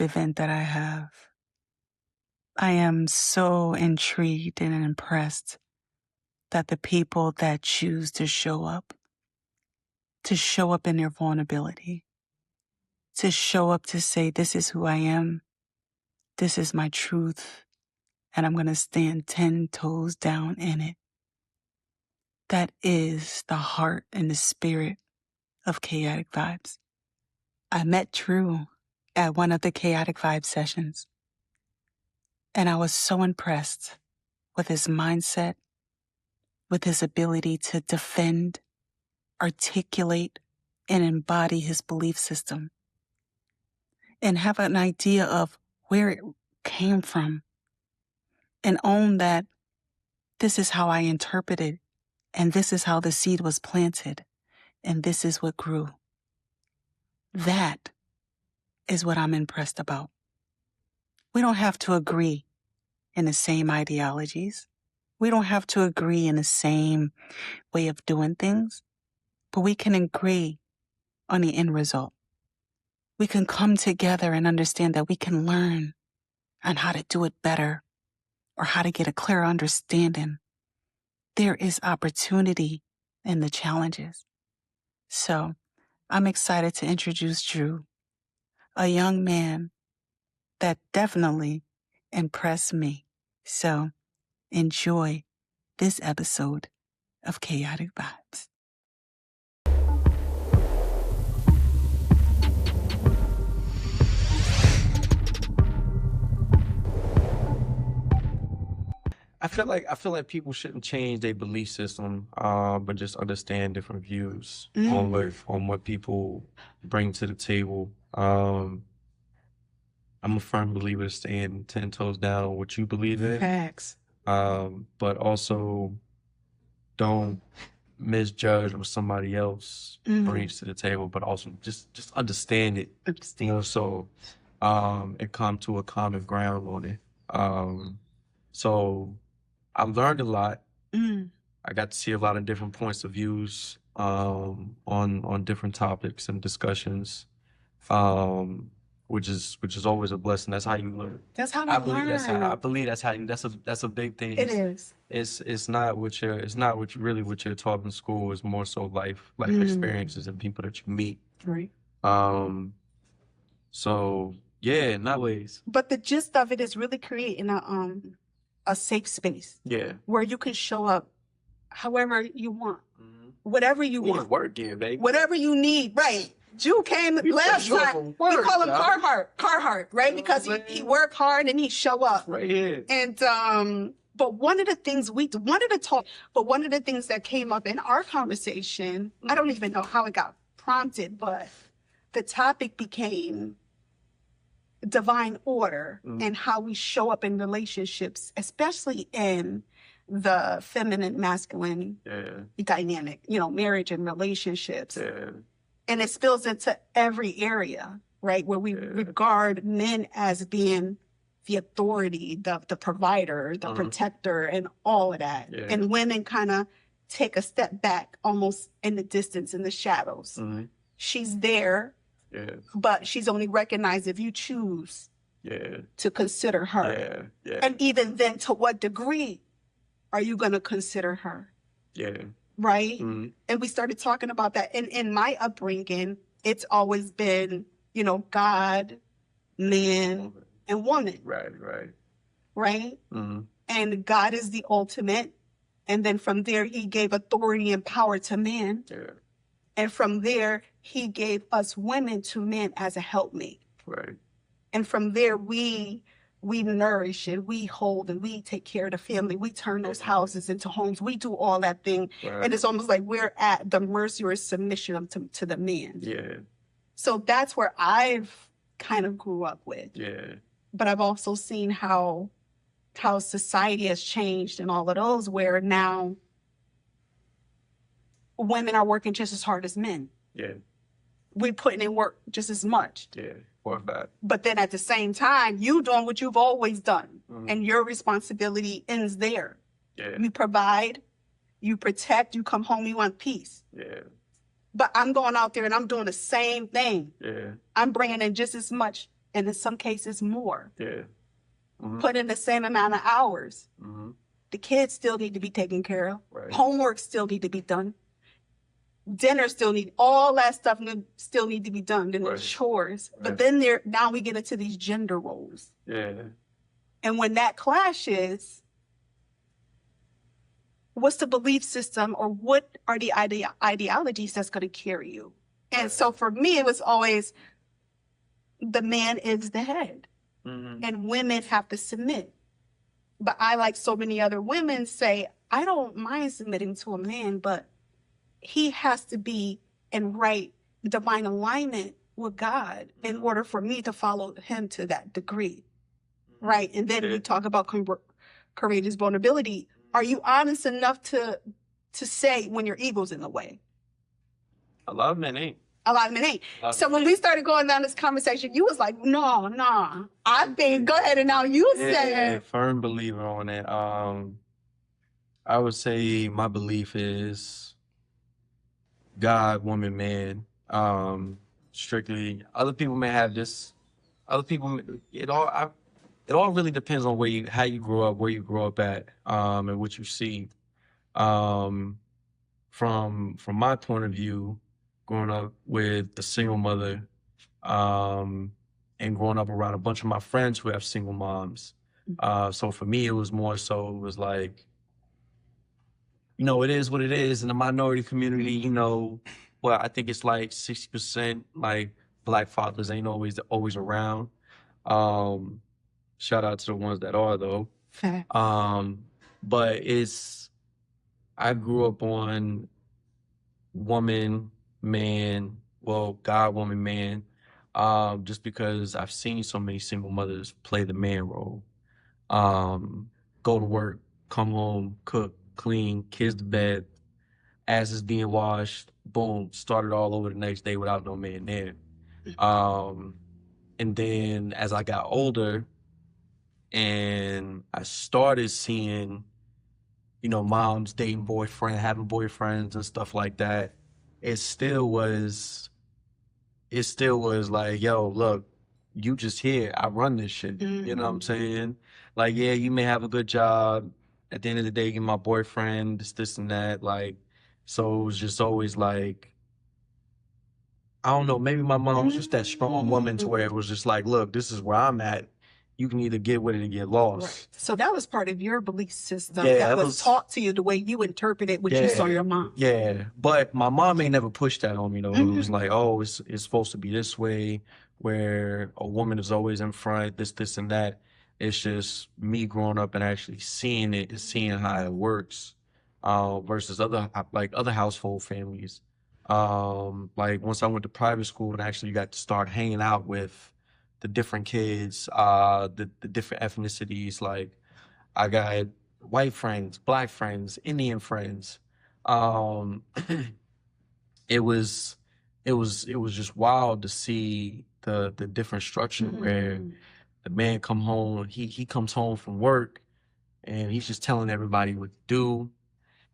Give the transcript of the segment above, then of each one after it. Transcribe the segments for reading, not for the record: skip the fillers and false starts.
event that I have. I am so intrigued and impressed that the people that choose to show up in their vulnerability, to show up to say, this is who I am, this is my truth, and I'm going to stand 10 toes down in it. That is the heart and the spirit of Chaotic Vibes. I met Drew at one of the Chaotic Vibes sessions, and I was so impressed with his mindset, with his ability to defend, articulate, and embody his belief system, and have an idea of where it came from, and own that this is how I interpret it, and this is how the seed was planted, and this is what grew. That is what I'm impressed about. We don't have to agree in the same ideologies. We don't have to agree in the same way of doing things, but we can agree on the end result. We can come together and understand that we can learn on how to do it better or how to get a clearer understanding. There is opportunity in the challenges. So I'm excited to introduce Drew, a young man that definitely impressed me. So enjoy this episode of Chaotic Vibes. I feel like people shouldn't change their belief system, but just understand different views on what people bring to the table. I'm a firm believer of staying 10 toes down on what you believe in. Facts. But also don't misjudge what somebody else brings to the table, but also just understand it. So and come to a common ground on it. So I learned a lot. I got to see a lot of different points of views on different topics and discussions, which is always a blessing. That's how you learn. That's how I we believe learn. that's how you. That's a big thing. It is. It's not what you're taught in school. It's more so life experiences and people that you meet. Right. So yeah, in that ways. But the gist of it is really creating a safe space. Yeah. Where you can show up however you want. Whatever you want. Work here, baby. Whatever you need. Right. Jew came last time. We call him Carhartt, right? Because he worked hard and he show up. Right here. And but one of the things that came up in our conversation, I don't even know how it got prompted, but the topic became divine order and how we show up in relationships, especially in the feminine masculine dynamic, marriage and relationships. And it spills into every area, right? Where we regard men as being the authority, the provider, the protector, and all of that. And women kind of take a step back, almost in the distance, in the shadows. She's there, but she's only recognized if you choose to consider her. And even then, to what degree are you going to consider her? Right? And we started talking about that. And in my upbringing, it's always been, God, man, and woman. Right? And God is the ultimate. And then from there, he gave authority and power to man. And from there, he gave us women to men as a helpmate. And from there, we nourish it, we hold, and we take care of the family. We turn those houses into homes. We do all that thing. And it's almost like we're at the mercy or submission to the man. So that's where I've kind of grew up with. But I've also seen how society has changed and all of those, where now women are working just as hard as men. We're putting in work just as much. But then at the same time, you doing what you've always done. And your responsibility ends there. You provide, you protect, you come home, you want peace. But I'm going out there and I'm doing the same thing. I'm bringing in just as much and in some cases more. Yeah. Put in the same amount of hours. The kids still need to be taken care of. Right. Homework still need to be done. Dinner still need, all that stuff still need to be done. Then there's chores. But then now we get into these gender roles. Yeah. And when that clashes, what's the belief system, or what are the ideologies that's going to carry you? And so for me, it was always the man is the head, and women have to submit. But I, like so many other women, say, I don't mind submitting to a man, but he has to be in right divine alignment with God in order for me to follow him to that degree. Right. And then we talk about courageous vulnerability. Are you honest enough to say when your ego's in the way? A lot of men ain't. A lot of men ain't. So when we started going down this conversation, you was like, no, I think, go ahead, and now you say it. Firm believer on it. I would say my belief is God, woman, man. Strictly. Other people may have this. Other people, it all really depends on how you grow up, where you grow up at, and what you see. From my point of view, growing up with a single mother, and growing up around a bunch of my friends who have single moms. So for me, it was more so, it was like, it is what it is. In the minority community, well, I think it's like 60%, like, Black fathers ain't always around. Shout out to the ones that are, though. But I grew up on woman, man, well, God, woman, man, just because I've seen so many single mothers play the man role. Go to work, come home, cook, clean, kids to bed, ass is being washed, boom, started all over the next day without no man there. And then as I got older and I started seeing, moms dating having boyfriends and stuff like that, it still was like, yo, look, you just here, I run this shit. You know what I'm saying? Like, yeah, you may have a good job. At the end of the day, you're my boyfriend, this and that. Like, so it was just always like, I don't know, maybe my mom was just that strong woman to where it was just like, look, this is where I'm at. You can either get with it or get lost. Right. So that was part of your belief system that was taught to you, the way you interpreted what you saw your mom. Yeah, but my mom ain't never pushed that on me, though. It was like, oh, it's supposed to be this way, where a woman is always in front, this, and that. It's just me growing up and actually seeing it and seeing how it works, versus other household families. Like once I went to private school and actually got to start hanging out with the different kids, the different ethnicities. Like I got white friends, Black friends, Indian friends. It was just wild to see the different structure where the man come home, he comes home from work and he's just telling everybody what to do,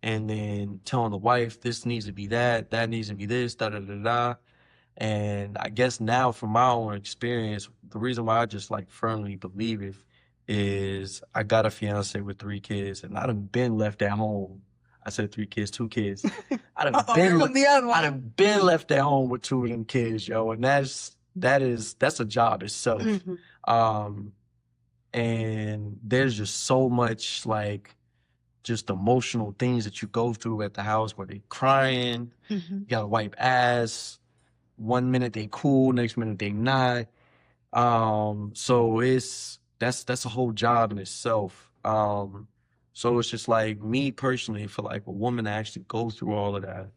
and then telling the wife this needs to be that needs to be this, da da da da. And I guess now from my own experience, the reason why I just like firmly believe it is I got a fiance with 3 kids and I done been left at home. I said 3 kids, 2 kids. I done been left at home with 2 of them kids, yo. And that's a job itself. And there's just so much like just emotional things that you go through at the house where they crying, you gotta wipe ass. One minute they cool, next minute they not. So that's a whole job in itself. So it's just like me personally, for like a woman to actually go through all of that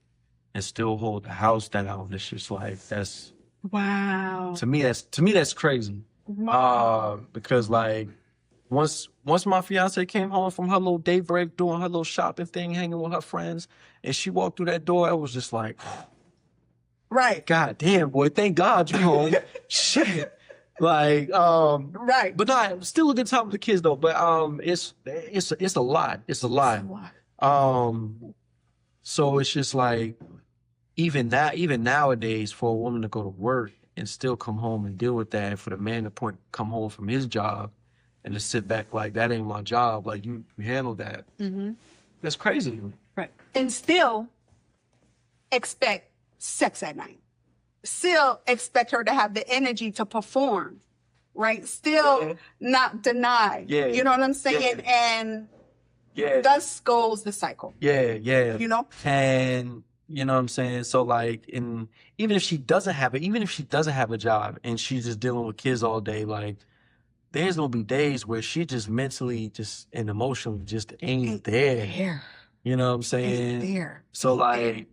and still hold the house down, it's just like that's wow. To me that's crazy. Wow. Because like once my fiance came home from her little day break, doing her little shopping thing, hanging with her friends, and she walked through that door, I was just like, right. God damn, boy, thank God you're home. Shit. Like, right. But no, still a good time with the kids though. But it's a lot. It's a lot. So it's just like even nowadays for a woman to go to work and still come home and deal with that. And for the man to come home from his job and to sit back like, that ain't my job. Like, you handle that. That's crazy. Right. And still expect sex at night. Still expect her to have the energy to perform. Right? Still not deny. You know what I'm saying? And thus goes the cycle. You know? And you know what I'm saying? So like, even if she doesn't have a job and she's just dealing with kids all day, like, there's gonna be days where she just mentally and emotionally just ain't there. You know what I'm saying? Ain't there. So like,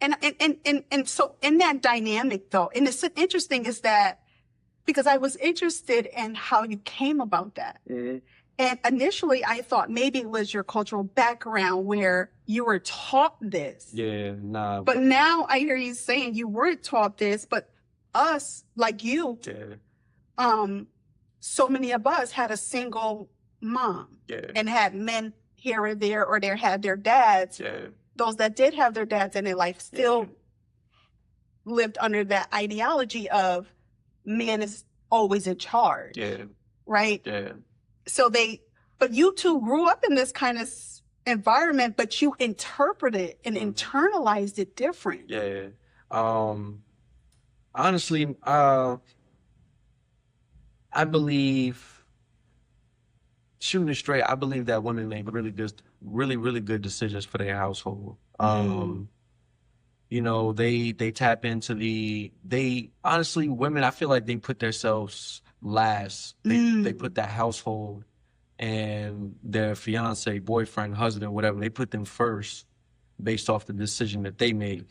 and so in that dynamic though, and it's interesting is that, because I was interested in how you came about that. And initially I thought maybe it was your cultural background where you were taught this. Nah. But now I hear you saying you weren't taught this, but us, like you, so many of us had a single mom and had men here or there, or they had their dads. Those that did have their dads in their life still lived under that ideology of man is always in charge. Right? So but you two grew up in this kind of environment, but you interpreted and internalized it different. Honestly, I believe, shooting it straight, I believe that women make really good decisions for their household. You know, they tap into honestly, women, I feel like they put themselves last. They put that household and their fiance, boyfriend, husband, whatever, they put them first based off the decision that they make.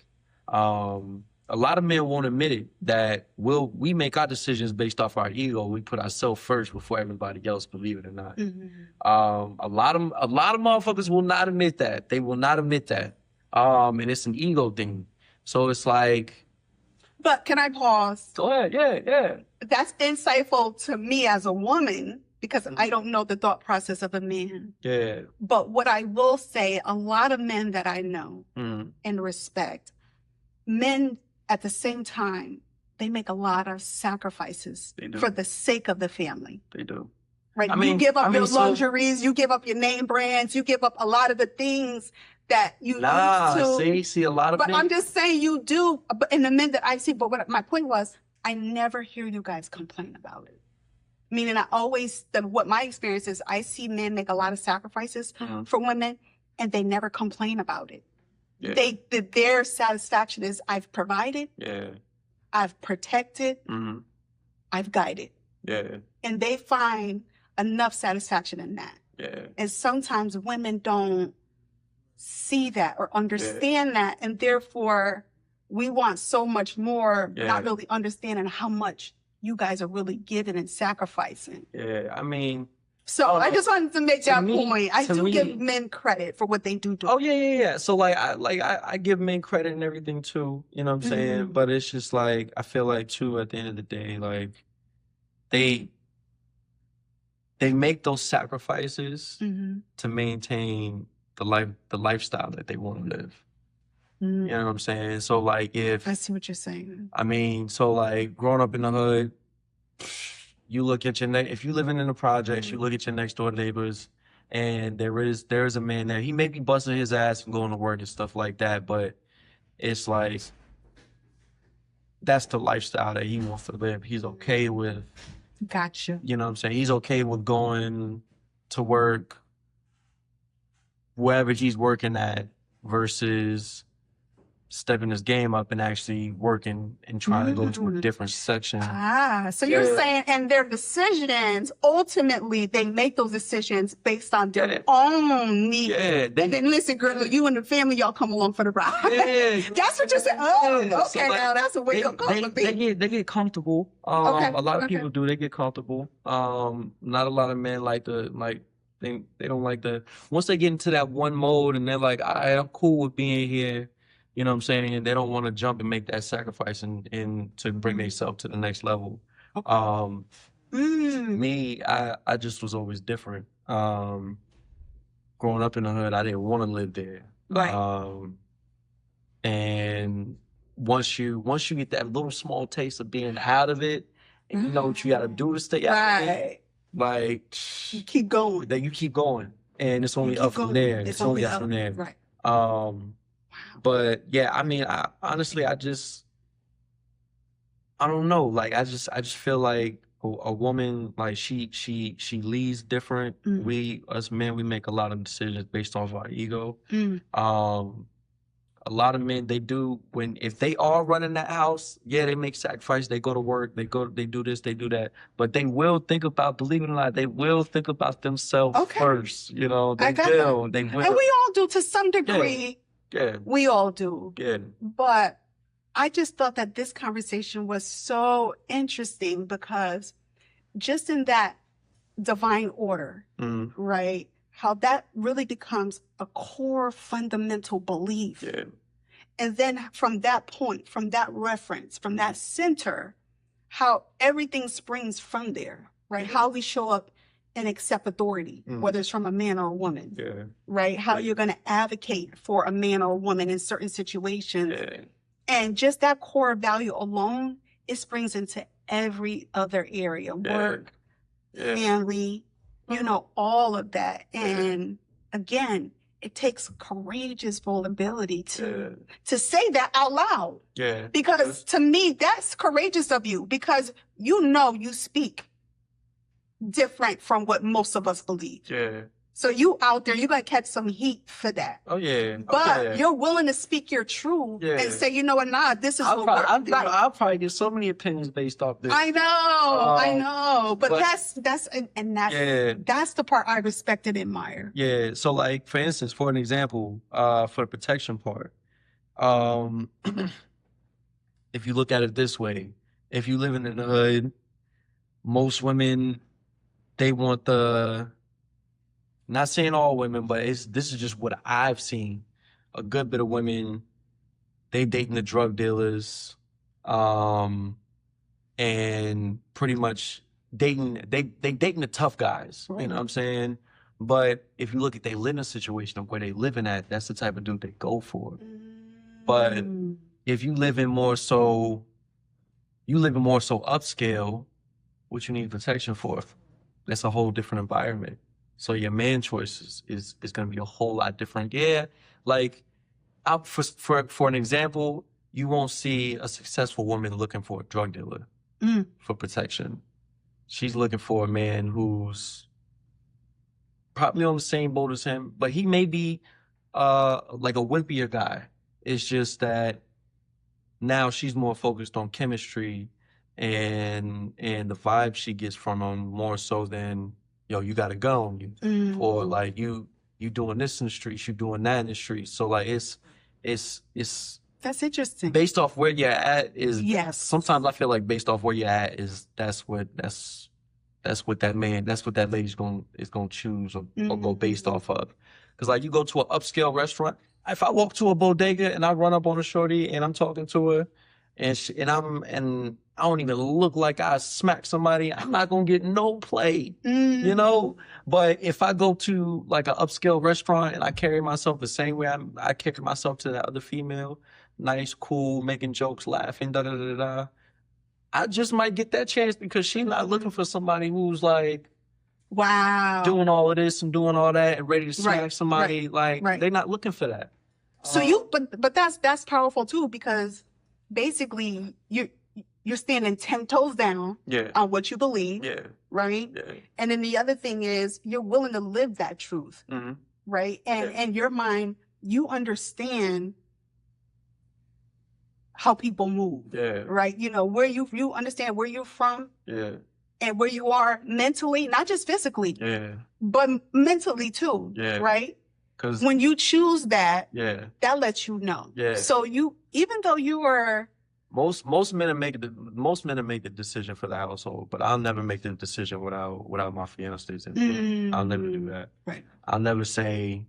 A lot of men won't admit it, that we make our decisions based off our ego. We put ourselves first before everybody else, believe it or not. A lot of motherfuckers will not admit that. They will not admit that. And it's an ego thing. So it's like. But can I pause? Go ahead. Yeah. That's insightful to me as a woman, because I don't know the thought process of a man. But what I will say, a lot of men that I know and respect, men at the same time, they make a lot of sacrifices for the sake of the family. They do. Right? You give up your luxuries, you give up your name brands, you give up a lot of the things that you used to. See a lot of But men. I'm just saying you do, in the men that I see, but my point was, I never hear you guys complain about it. Meaning what my experience is, I see men make a lot of sacrifices for women and they never complain about it. Their satisfaction is, I've provided, I've protected, I've guided. And they find enough satisfaction in that. And sometimes women don't see that or understand that, and therefore we want so much more, not really understanding how much you guys are really giving and sacrificing. I mean, so I just wanted to make that point. I do give men credit for what they do. Oh yeah. So I give men credit and everything too. You know what I'm saying? But it's just like, I feel like too, at the end of the day, like they make those sacrifices to maintain the lifestyle that they want to live. You know what I'm saying? So like, I see what you're saying. I mean, so like, growing up in the hood, you look at if you living in the projects, you look at your next door neighbors, and there's a man there. He may be busting his ass and going to work and stuff like that, but it's like, that's the lifestyle that he wants to live. He's okay with. Gotcha. You know what I'm saying? He's okay with going to work wherever he's working at versus stepping his game up and actually working and trying to go to a different section. So you're saying, and their decisions, ultimately, they make those decisions based on their own needs. And then listen, girl, you and the family, y'all come along for the ride. That's what you're saying. Okay, so now that's a way to be. They get comfortable. A lot of people do. They get comfortable. Not a lot of men they don't like once they get into that one mode and they're like, all right, I'm cool with being here. You know what I'm saying? And they don't want to jump and make that sacrifice and to bring themselves to the next level. Me, I just was always different. Growing up in the hood, I didn't want to live there. Right. And once you get that little small taste of being out of it, and you know what you got to do to stay out of it, like You keep going. then you keep going, and it's only up from there. It's only up from there. Right. But yeah, I mean, I honestly, I don't know. Like, I just feel like a woman, like she leads different. We, us men, we make a lot of decisions based off our ego. A lot of men, they do, if they are running that house, yeah, they make sacrifice. They go to work, they do this, they do that. But they will think about, believe it or not, they will think about themselves first. You know, they will. They will. And we all do to some degree. Yeah. We all do. Yeah. But I just thought that this conversation was so interesting because just in that divine order, right? How that really becomes a core fundamental belief. Yeah. And then from that point, from that reference, from that center, how everything springs from there, right? How we show up and accept authority, whether it's from a man or a woman, right? How you're going to advocate for a man or a woman in certain situations. Yeah. And just that core value alone, it springs into every other area, work, family, you know, all of that. And again, it takes courageous vulnerability to say that out loud. Yeah. Because to me, that's courageous of you because you know you speak different from what most of us believe. Yeah. So you out there, you're going to catch some heat for that. Oh, yeah. But you're willing to speak your truth and say, you know what, nah, this is what I'll probably get so many opinions based off this. I know. But that's the part I respect and admire. Yeah. So like, for instance, for an example, for the protection part, if you look at it this way, if you live in the hood, most women, they want not saying all women, but this is just what I've seen. A good bit of women, they dating the drug dealers, and pretty much dating the tough guys. You know what I'm saying? But if you look at their living situation of where they living at, that's the type of dude they go for. But if you live in more so upscale, what you need protection for, that's a whole different environment. So your man choices is going to be a whole lot different. Yeah, like for an example, you won't see a successful woman looking for a drug dealer for protection. She's looking for a man who's probably on the same boat as him, but he may be like a wimpier guy. It's just that now she's more focused on chemistry and the vibe she gets from him more so than, yo, you got a gun, or like you doing this in the streets, you doing that in the streets. So like it's that's interesting. Based off where you're at is Sometimes I feel like based off where you're at is that's what that lady's gonna choose or go based off of. Because like you go to an upscale restaurant, if I walk to a bodega and I run up on a shorty and I'm talking to her and I don't even look like I smack somebody, I'm not gonna get no play, you know? But if I go to like an upscale restaurant and I carry myself the same way I carry myself to that other female, nice, cool, making jokes, laughing, da-da-da-da, I just might get that chance because she's not looking for somebody who's like, doing all of this and doing all that and ready to smack somebody. They're not looking for that. So but that's powerful too, because basically you're standing 10 toes down on what you believe, right? Yeah. And then the other thing is you're willing to live that truth, right? And in your mind, you understand how people move, right? You know, where you understand where you're from, and where you are mentally, not just physically, but mentally too, right? Because when you choose that, that lets you know. So even though you are most men make the decision for the household, but I'll never make the decision without my fiance's input. I'll never do that. Right. I'll never say,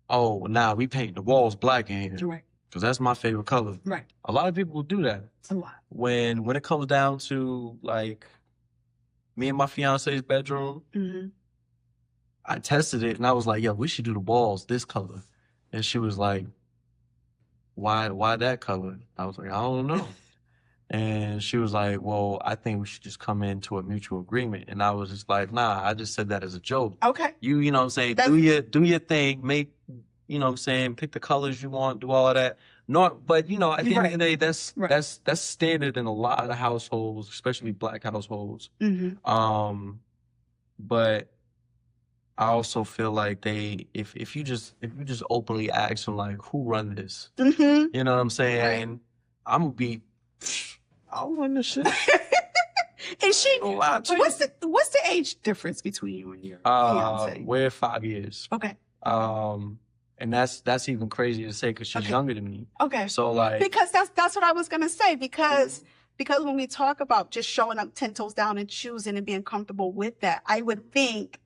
"Oh, now we paint the walls black in here," right? Because that's my favorite color. Right. A lot of people will do that. A lot. When it comes down to like me and my fiance's bedroom, I tested it and I was like, "Yo, we should do the walls this color," and she was like, why that color? I was like, I don't know. And she was like, well, I think we should just come into a mutual agreement. And I was just like, nah, I just said that as a joke. Okay. You know what I'm saying? That's- Do your thing, make, you know what I'm saying, pick the colors you want, do all of that. But you know, at the end of the day, that's standard in a lot of households, especially Black households. But I also feel like if you just openly ask them like, who run this? You know what I'm saying? I'm gonna be, I'll run this shit. And what's the age difference between you and your fiance? We're 5 years. Okay. And that's even crazy to say because she's younger than me. Okay. So like, because that's what I was gonna say, because when we talk about just showing up 10 toes down and choosing and being comfortable with that, I would think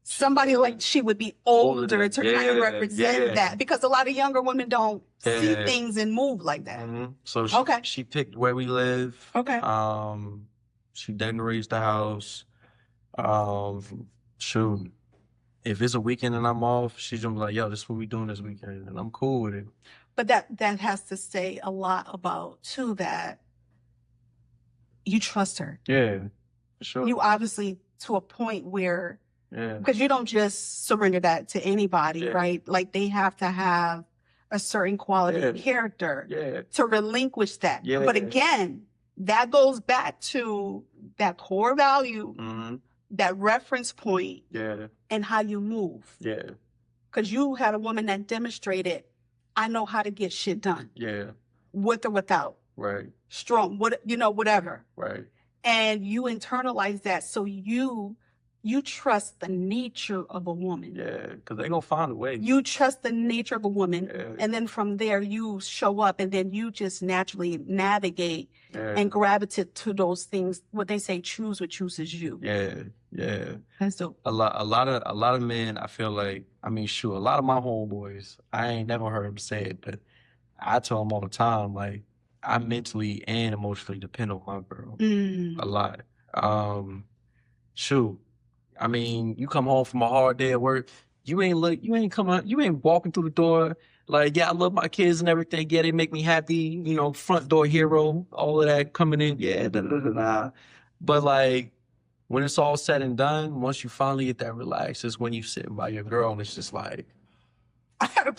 somebody like she would be older to kind of represent that, because a lot of younger women don't see things and move like that. So she picked where we live. Okay. She decorates the house. Shoot, if it's a weekend and I'm off, she's gonna be like, yo, this is what we doing this weekend, and I'm cool with it. But that has to say a lot about too, that you trust her. Yeah, for sure. You obviously, to a point where, because you don't just surrender that to anybody, right? Like they have to have a certain quality of character to relinquish that. But again, that goes back to that core value, that reference point, and how you move. Yeah. Because you had a woman that demonstrated, I know how to get shit done. Yeah. With or without. Right. Strong, whatever. Right. And you internalize that, so you trust the nature of a woman. Yeah, because they're going to find a way. You trust the nature of a woman, and then from there you show up, and then you just naturally navigate and gravitate to those things. What they say, choose what chooses you. Yeah. That's dope. A lot of men, I feel like, I mean, shoot, a lot of my homeboys, I ain't never heard them say it, but I tell them all the time, like, I mentally and emotionally depend on my girl a lot. Shoot, I mean, you come home from a hard day at work, you ain't walking through the door like, yeah, I love my kids and everything. Yeah, they make me happy. You know, front door hero, all of that coming in. Yeah, But like, when it's all said and done, once you finally get that relaxed, is when you sitting by your girl and it's just like, I gotta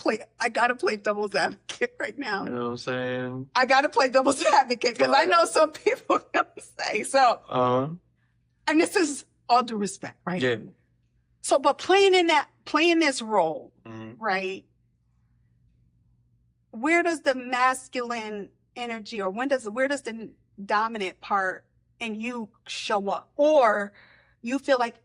play devil's advocate right now. You know what I'm saying? I gotta play devil's advocate because I know some people are gonna say so. And this is all due respect, right? Yeah. So, but playing this role, right? Where does the masculine energy, or where does the dominant part in you show up? Or you feel like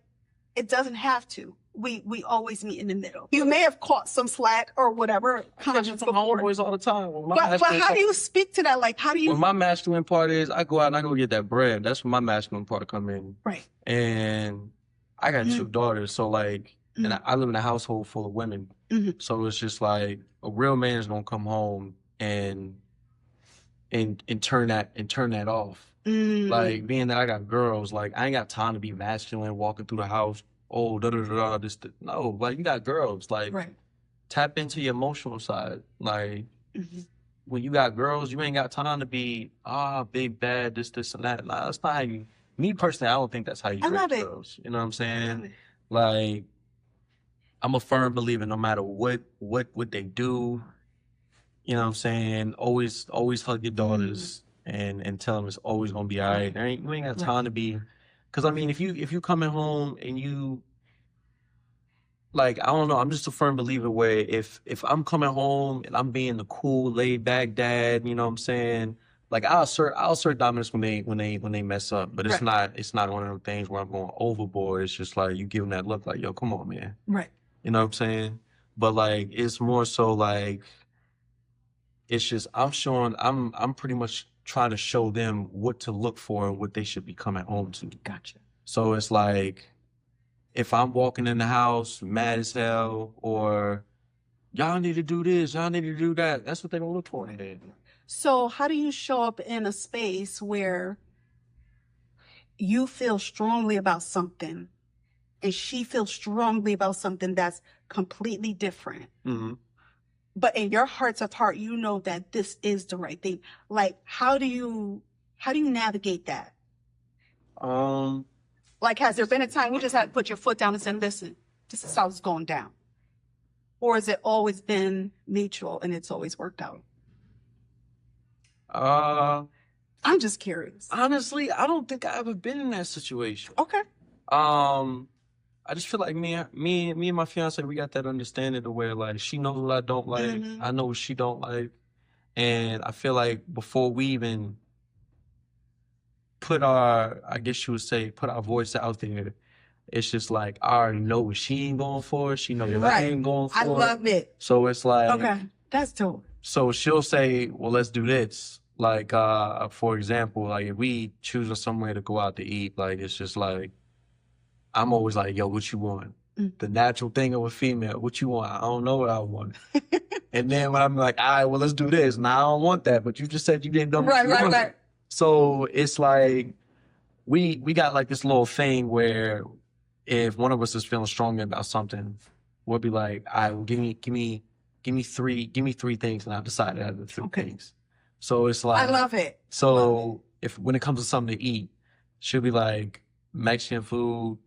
it doesn't have to. We always meet in the middle. You may have caught some slack or whatever. Conscious from homeboys all the time. But how do you speak to that? Like, how do you? Well, my masculine part is I go out and I go get that bread. That's when my masculine part come in. Right. And I got 2 daughters, so like, and I live in a household full of women. So it's just like a real man is gonna come home and turn that off. Like, being that I got girls, like I ain't got time to be masculine walking through the house. Oh, no, like you got girls, like tap into your emotional side. Like when you got girls, you ain't got time to be big bad, this and that. Nah, that's not how you. Me personally, I don't think that's how you treat girls. You know what I'm saying? Like, I'm a firm believer. No matter what they do, you know what I'm saying. Always hug your daughters and tell them it's always gonna be all right. You ain't got time to be. Because, I mean, if you coming home and you, like, I don't know, I'm just a firm believer where if I'm coming home and I'm being the cool, laid-back dad, you know what I'm saying? Like, I'll assert dominance when they mess up. But it's not one of those things where I'm going overboard. It's just like you give them that look like, yo, come on, man. Right. You know what I'm saying? But, like, it's more so, like, it's just I'm pretty much trying to show them what to look for and what they should be coming home to. Gotcha. So it's like, if I'm walking in the house mad as hell, or y'all need to do this, y'all need to do that, that's what they're gonna look for in there. So how do you show up in a space where you feel strongly about something and she feels strongly about something that's completely different? but in your hearts of heart, you know that this is the right thing. Like, how do you navigate that? Like, has there been a time you just had to put your foot down and say, listen, this is how it's going down? Or has it always been mutual and it's always worked out? I'm just curious. Honestly, I don't think I've ever been in that situation. Okay. I just feel like me and my fiance, we got that understanding to where like she knows what I don't like, I know what she don't like, and I feel like before we even put our, I guess you would say, put our voice out there, it's just like I already know what she ain't going for. She know what I ain't going for. I love it. So it's like, okay, that's dope. So she'll say, well, let's do this. Like, for example, like if we choosing somewhere to go out to eat, like it's just like, I'm always like, yo, what you want? The natural thing of a female, what you want? I don't know what I want. And then when I'm like, all right, well, let's do this. Now I don't want that, but you just said you didn't know what you wanted. Right. So it's like, we got like this little thing where if one of us is feeling strongly about something, we'll be like, all right, well, give me three things, and I've decided out of the three things. So it's like, I love it. So if when it comes to something to eat, she'll be like Mexican food,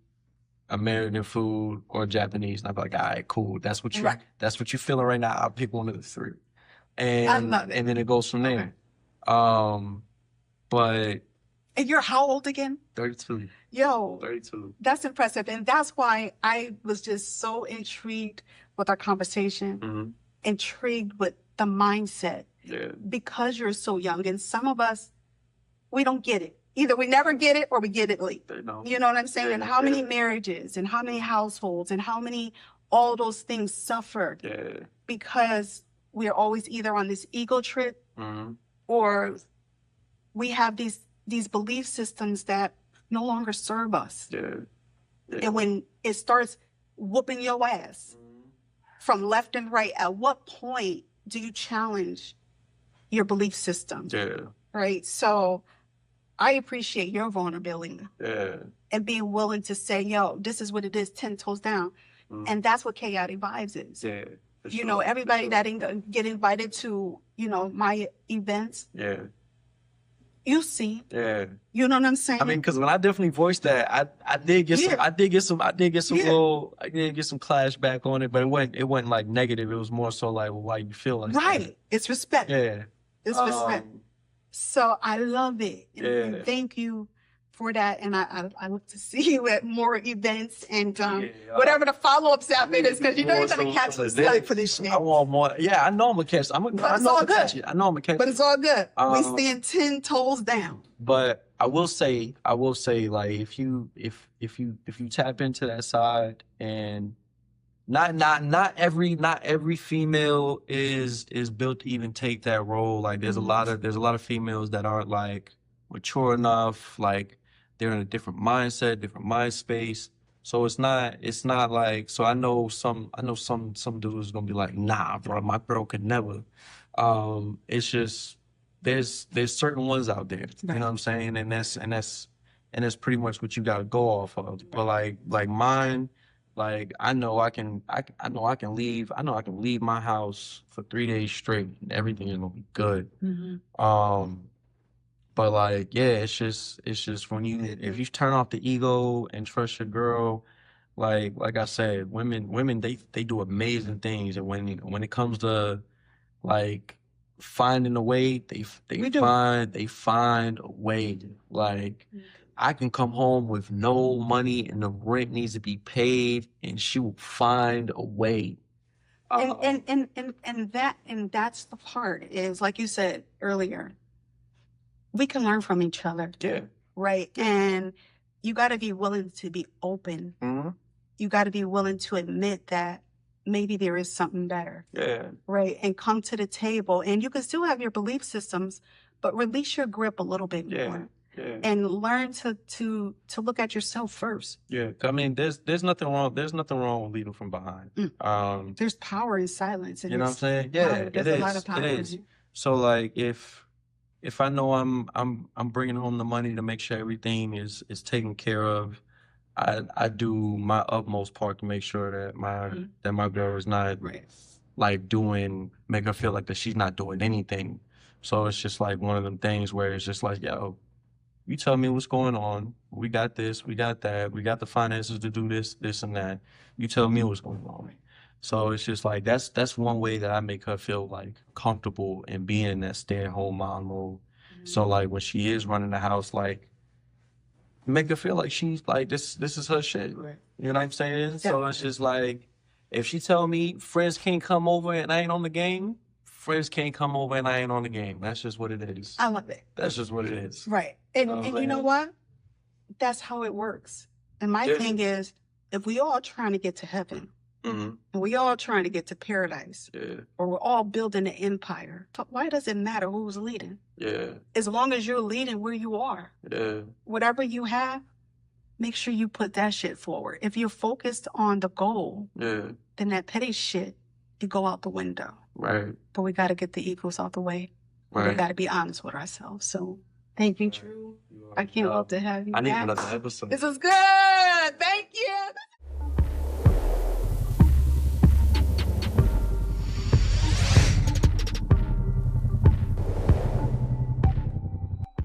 American food, or Japanese, and I'll be like, all right, cool. That's what you feeling right now. I'll pick one of the three, and I love it. And then it goes from there. But and you're how old again? 32. Yo, 32. That's impressive, and that's why I was just so intrigued with our conversation. Intrigued with the mindset. Yeah. Because you're so young, and some of us, we don't get it. Either we never get it or we get it late. You know what I'm saying? And how many marriages and how many households and how many all those things suffered because we're always either on this ego trip or we have these belief systems that no longer serve us. And when it starts whooping your ass from left and right, at what point do you challenge your belief system? Right? So I appreciate your vulnerability and being willing to say, yo, this is what it is, 10 toes down. And that's what chaotic vibes is. You know, everybody that didn't get invited to, you know, my events. You see. You know what I'm saying? I mean, because when I definitely voiced that, I did get some clash back on it, but it wasn't like negative. It was more so like, well, why you feel like that? It's respect. It's respect. So I love it. And thank you for that. And I look to see you at more events and whatever the follow-ups happen is, because you know you're going to catch the stuff for this shit. I want more. Yeah, I know I'm going to catch it. I know I'm going to catch it. But it's all good. We stand 10 toes down. But I will say, like, if you tap into that side, and not every female is built to even take that role. Like there's a lot of females that aren't like mature enough, like they're in a different mindset, different mind space. So it's not like, so I know some dudes gonna be like, nah, bro, my girl could never. It's just there's certain ones out there, you know what I'm saying? And that's pretty much what you gotta go off of. But like mine, like I know I can leave my house for 3 days straight and everything is gonna be good. But like, yeah, it's just if you turn off the ego and trust your girl, like I said, women they do amazing things, and when it comes to like finding a way, they find a way. Like I can come home with no money and the rent needs to be paid, and she will find a way. And that's the part is, like you said earlier, we can learn from each other. Right. And you got to be willing to be open. You got to be willing to admit that maybe there is something better. Right. And come to the table, and you can still have your belief systems, but release your grip a little bit more. And learn to look at yourself first. I mean, there's nothing wrong. There's nothing wrong with leading from behind. There's power in silence. You know what I'm saying? Yeah, there's a lot of power. It is. So like, if I know I'm bringing home the money to make sure everything is taken care of, I do my utmost part to make sure that my girl is not like make her feel like that she's not doing anything. So it's just like one of them things where it's just like, yo, you tell me what's going on. We got this, we got that, we got the finances to do this, this and that. You tell me what's going on. So it's just like that's one way that I make her feel like comfortable in being in that stay-at-home mom mode. So like when she is running the house, like make her feel like she's like this is her shit. Right. You know what I'm saying? Yeah. So it's just like if she tell me friends can't come over and I ain't on the game, friends can't come over and I ain't on the game. That's just what it is. I love it. That's just what it is. Right. And you know what? That's how it works. And my thing is, if we all trying to get to heaven, and we all trying to get to paradise, or we're all building an empire, why does it matter who's leading? As long as you're leading where you are, whatever you have, make sure you put that shit forward. If you're focused on the goal, then that petty shit, you go out the window. Right. But we got to get the egos out the way. Right. We got to be honest with ourselves. So thank you, Drew. I can't wait to have you I need back. another episode. This is good.